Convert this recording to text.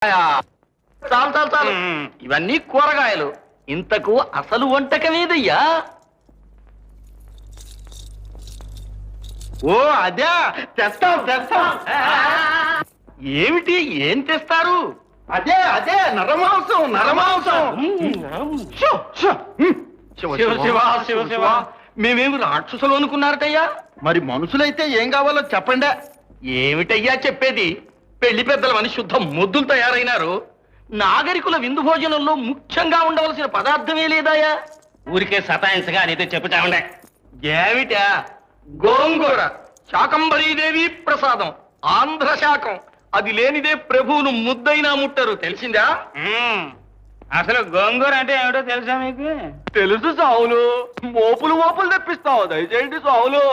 చాలు చాలు చాలు, ఇవన్నీ కూరగాయలు. ఇంతకు అసలు వంటకమేదయ్యా? ఓ అదే, తెస్తాం తెస్తాం. ఏమిటి, ఏం తెస్తారు? అదే అదే, నరమాంసం నరమాంసం. శివ శివ శివ శివ, మేమేమి రాక్షసులు అనుకున్నారటయ్యా? మరి మనుషులైతే ఏం కావాలో చెప్పండి. ఏమిటయ్యా చెప్పేది? పెళ్లి పెద్దలమని శుద్ధ మొద్దులు తయారైనారు. నాగరికుల విందు భోజనంలో ముఖ్యంగా ఉండవలసిన పదార్థమే లేదాయా? ఊరికే సతాయించగా అనేది చెప్పుతామండే. ఏమిటా? గోంగూర, శాకంబరీదేవి ప్రసాదం, ఆంధ్ర శాకం. అది లేనిదే ప్రభువును ముద్దైనా ముట్టరు, తెలిసిందా? అసలు గోంగూర అంటే ఏమిటో తెలుసా మీకు? తెలుసు సావులు. మోపులు మోపులు తెప్పిస్తావు, దయచేయండి సావులు.